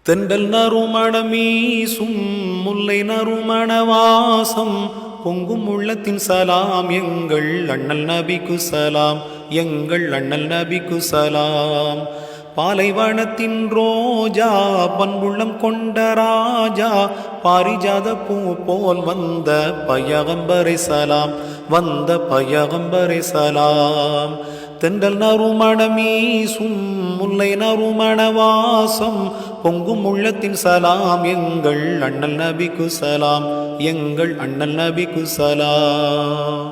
தென்றல் நறுமணமீசும் முல்லை நறுமணவாசம் பொங்கும் உள்ளத்தின் சலாம் எங்கள் அண்ணல் நபிக்கு சலாம், எங்கள் அண்ணல் நபிக்கு சலாம். பாலைவனத்தின் ரோஜா பண்புள்ளம் கொண்ட ராஜா பாரிஜாத பூ போல் வந்த பையகம்பரை சலாம், வந்த பையகம்பரை சலாம். தென்றல் நறுமணமீசும் முல்லை நறுமணவாசம் பொங்கும் உள்ளத்தின் சலாம் எங்கள் அண்ணல் நபிக்கு சலாம், எங்கள் அண்ணல் நபிக்கு சலாம்.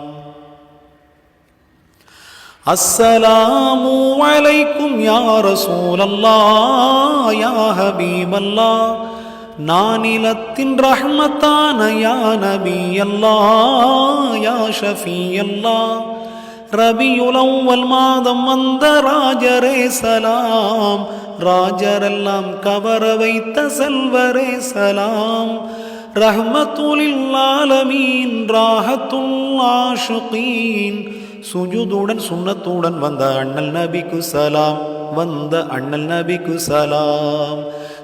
அஸ்ஸலாமு அலைக்கும் யா ரசூலல்லாஹ் யா ஹபீபல்லாஹ், நானிலத்தின் ரஹ்மத்தான யா நபி அல்லாஹ் யா ஷஃபீ அல்லாஹ். ரபியுல் அவ்வல் மாதம் வந்த ராஜரே சலாம், ராஜரெல்லாம் கவர வைத்த செல்வரே சலாம். ரஹ்மத்துல் ஆலமீன் ராஹத்துல் ஆஷிகீன், சுஜூதுடன் சுன்னத்துடன் வந்த அண்ணல் நபிக்கு சலாம், வந்த அண்ணல் நபிக்கு சலாம்.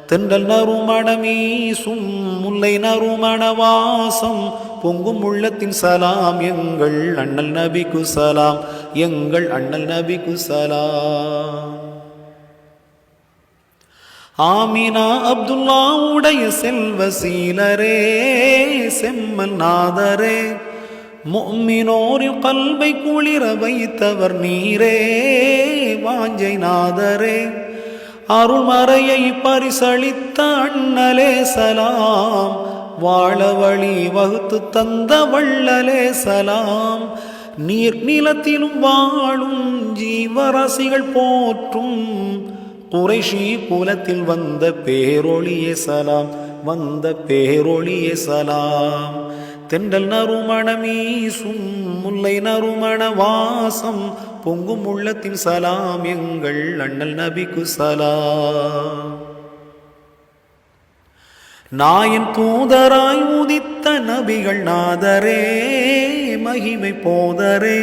தென்றல் நறுமணமீசும் முல்லை நறுமணவாசம் பொங்கும் உள்ளத்தின் சலாம் எங்கள் அண்ணல் நபிக்கு சலாம், எங்கள் அண்ணல் நபிக்கு சலாம். ஆமினா அப்துல்லா உடைய செல்வ சீலரே செம்மல் நாதரே, முஃமினோரின் கல்பை குளிர வைத்தவர் நீரே வாஞ்சை நாதரே. அருள்மறையை பரிசளித்த அண்ணலே சலாம், வாழ வழி வகுத்து தந்த வள்ளலே சலாம். நீர் நிலத்திலும் வாழும் ஜீவராசிகள் போற்றும் குறைஷி குலத்தில் வந்த பேரொளியே சலாம், வந்த பேரொளியே சலாம். தென்றல் நறுமணமீசும் முல்லை நறுமணவாசம் பொங்கும் உள்ளத்தின் சலாம் எங்கள் அண்ணல் நபிக்கு சலாம். நாயன் தூதராய் உதித்த நபிகள் நாதரே மகிமை போதரே,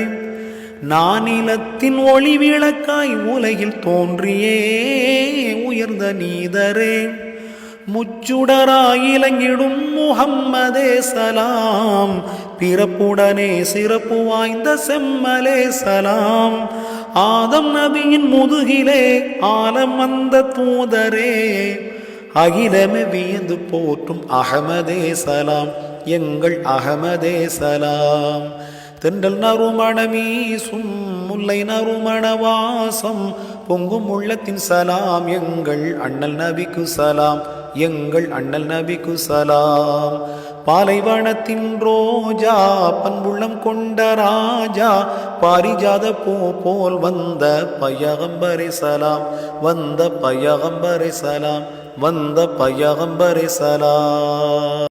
நானிலத்தின் ஒளி விளக்காய் உலகில் தோன்றியே உயர்ந்த நீதரே. முச்சுடராய் இலங்கிடும் முஹம்மதே சலாம், பிறப்புடனே சிறப்பு வாய்ந்த செம்மலே சலாம். ஆதம் நபியின் முதுகிலே ஆலம் வந்த தூதரே, அகிலமே வியந்து போற்றும் அஹமதே சலாம், எங்கள் அஹமதே சலாம். தென்றல் நறுமணமீசும் முல்லை நறுமணவாசம் பொங்கும் உள்ளத்தின் சலாம் எங்கள் அண்ணல் நபிக்கு சலாம், எங்கள் அண்ணல் நபிக்கு சலாம். பாலைவனத்தின் ரோஜா பண்புள்ளம் கொண்ட ராஜா பாரிஜாத பூ போல் வந்த பையகம்பரை சலாம், வந்த பையகம்பரை சலாம், வந்த பையகம்பரை சலாம்.